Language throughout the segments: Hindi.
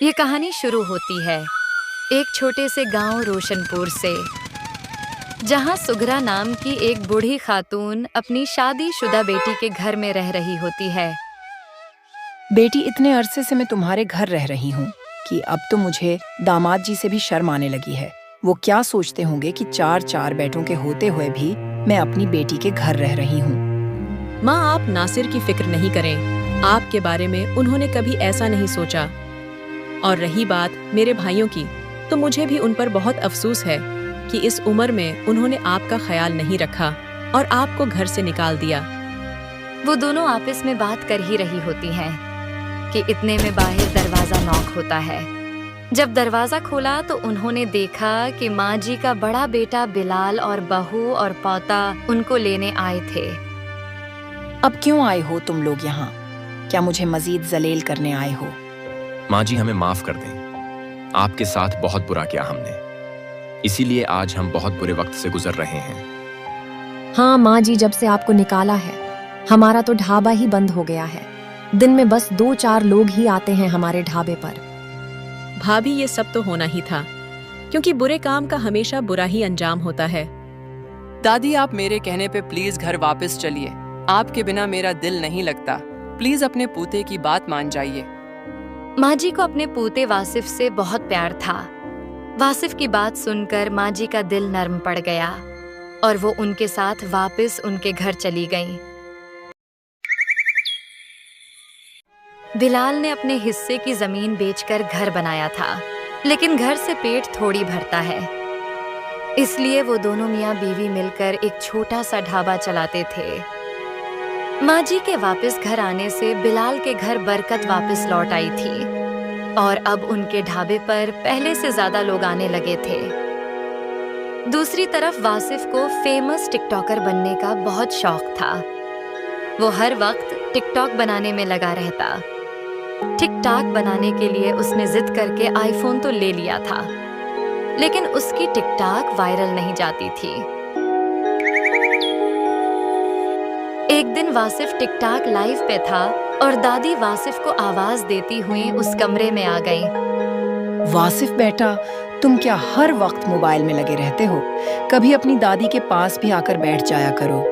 ये कहानी शुरू होती है एक छोटे से गांव रोशनपुर से, जहां सुगरा नाम की एक बूढ़ी खातून अपनी शादीशुदा बेटी के घर में रह रही होती है। बेटी, इतने अरसे से मैं तुम्हारे घर रह रही हूँ कि अब तो मुझे दामाद जी से भी शर्म आने लगी है। वो क्या सोचते होंगे कि चार चार बेटों के होते हुए भी मैं अपनी बेटी के घर रह रही हूँ। माँ, आप नासिर की फिक्र नहीं करें। आपके बारे में उन्होंने कभी ऐसा नहीं सोचा। और रही बात मेरे भाइयों की, तो मुझे भी उन पर बहुत अफसोस है कि इस उम्र में उन्होंने आपका ख्याल नहीं रखा और आपको घर से निकाल दिया। वो दोनों आपस में बात कर ही रही होती हैं कि इतने में बाहर दरवाजा नॉक होता है। जब दरवाजा खोला तो उन्होंने देखा कि माँ जी का बड़ा बेटा बिलाल और बहू और पोता उनको लेने आए थे। अब क्यों आए हो तुम लोग यहाँ? क्या मुझे मजीद जलील करने आए हो? माँ जी, हमें माफ कर दें। आपके साथ बहुत बुरा किया हमने, इसीलिए आज हम बहुत बुरे वक्त से गुजर रहे हैं। हाँ माँ जी, जब से आपको निकाला है हमारा तो ढाबा ही बंद हो गया है। दिन में बस 2-4 लोग ही आते हैं हमारे ढाबे पर। भाभी, ये सब तो होना ही था, क्योंकि बुरे काम का हमेशा बुरा ही अंजाम होता है। दादी, आप मेरे कहने पे प्लीज घर वापस चलिए। आपके बिना मेरा दिल नहीं लगता। प्लीज अपने पूते की बात मान जाइए। माँ जी को अपने पूते वासिफ से बहुत प्यार था। वासिफ की बात सुनकर माँ जी का दिल नर्म पड़ गया और वो उनके साथ वापस उनके घर चली गईं। बिलाल ने अपने हिस्से की जमीन बेचकर घर बनाया था, लेकिन घर से पेट थोड़ी भरता है, इसलिए वो दोनों मियाँ बीवी मिलकर एक छोटा सा ढाबा चलाते थे। माँ जी के वापस घर आने से बिलाल के घर बरकत वापस लौट आई थी और अब उनके ढाबे पर पहले से ज्यादा लोग आने लगे थे। दूसरी तरफ वासिफ को फेमस टिकटॉकर बनने का बहुत शौक था। वो हर वक्त टिकटॉक बनाने में लगा रहता। टिकटॉक बनाने के लिए उसने जिद करके आईफोन तो ले लिया था, लेकिन उसकी टिकटॉक वायरल नहीं जाती थी। एक दिन वासिफ टिकटॉक लाइव पे था और दादी वासिफ को आवाज देती हुई उस कमरे में आ गई। वासिफ बेटा, तुम क्या हर वक्त मोबाइल में लगे रहते हो? कभी अपनी दादी के पास भी आकर बैठ जाया करो।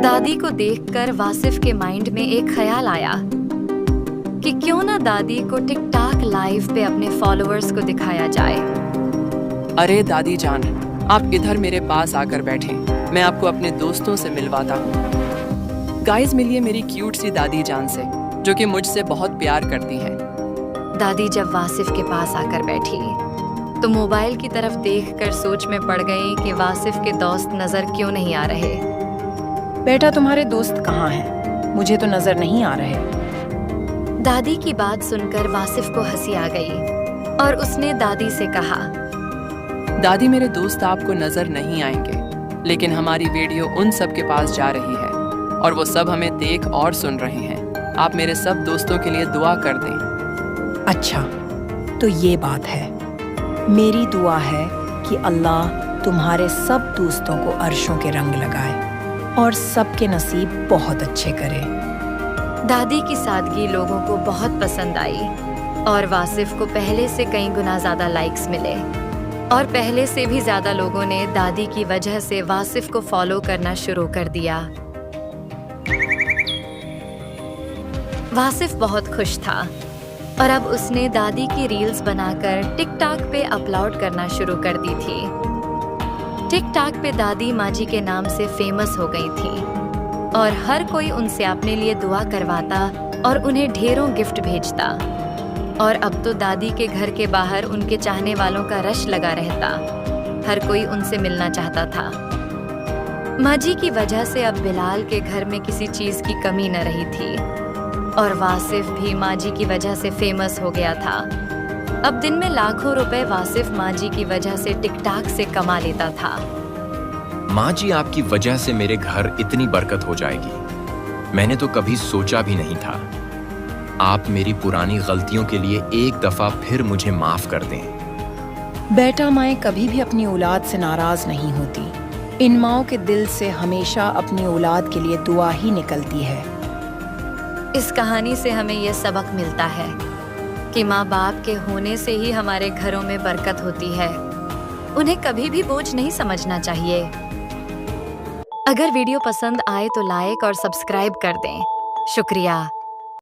दादी को देखकर वासिफ के माइंड में एक ख्याल आया कि क्यों ना दादी को टिकटॉक लाइव पे अपने फॉलोअर्स को दिखाया जाए। अरे दादी जान, आप इधर मेरे पास आकर बैठें। मैं आपको अपने दोस्तों से मिलवाता हूँ। गाइस, मिलिए मेरी क्यूट सी दादी जान से, जो कि मुझसे बहुत प्यार करती हैं। दादी जब वासिफ के पास आकर बैठी तो मोबाइल की तरफ देखकर सोच में पड़ गई कि वासिफ के दोस्त नजर क्यों नहीं आ रहे। बेटा, तुम्हारे दोस्त कहाँ हैं? मुझे तो नजर नहीं आ रहे। दादी की बात सुनकर वासिफ को हंसी आ गई और उसने दादी से कहा, दादी, मेरे दोस्त आपको नजर नहीं आएंगे, लेकिन हमारी वीडियो उन सब के पास जा रही है और वो सब हमें देख और सुन रहे हैं। आप मेरे सब दोस्तों के लिए दुआ कर दें। अच्छा, तो ये बात है। मेरी दुआ है कि अल्लाह तुम्हारे सब दोस्तों को अर्शों के रंग लगाए और सबके नसीब बहुत अच्छे करे। दादी की सादगी लोगों को बहुत पसंद आई और वासिफ को पहले से कई गुना ज्यादा लाइक्स मिले और पहले से भी ज्यादा लोगों ने दादी की वजह से वासिफ को फॉलो करना शुरू कर दिया। वासिफ बहुत खुश था और अब उसने दादी की रील्स बनाकर टिकटॉक पे अपलोड करना शुरू कर दी थी। टिकटॉक पे दादी माँ जी के नाम से फेमस हो गई थी और हर कोई उनसे अपने लिए दुआ करवाता और उन्हें ढेरों गिफ्ट भेजता। और अब तो दादी के घर के बाहर उनके चाहने वालों का रश लगा रहता। हर कोई उनसे मिलना चाहता था। माँ जी की वजह से अब बिलाल के घर में किसी चीज की कमी न रही थी और वासिफ भी माँ जी की वजह से फेमस हो गया था। अब दिन में लाखों रुपए वासिफ माँ जी की वजह से टिकटॉक से कमा लेता था। माँ जी, आपकी वजह से मेरे घर इतनी बरकत हो जाएगी, मैंने तो कभी सोचा भी नहीं था। आप मेरी पुरानी गलतियों के लिए एक दफा फिर मुझे माफ कर दें। बेटा, माएँ कभी भी अपनी औलाद से नाराज नहीं होती। इन माओं के दिल से हमेशा अपनी औलाद के लिए दुआ ही निकलती है। इस कहानी से हमें यह सबक मिलता है कि माँ बाप के होने से ही हमारे घरों में बरकत होती है। उन्हें कभी भी बोझ नहीं समझना चाहिए। अगर वीडियो पसंद आए तो लाइक और सब्सक्राइब कर दें। शुक्रिया।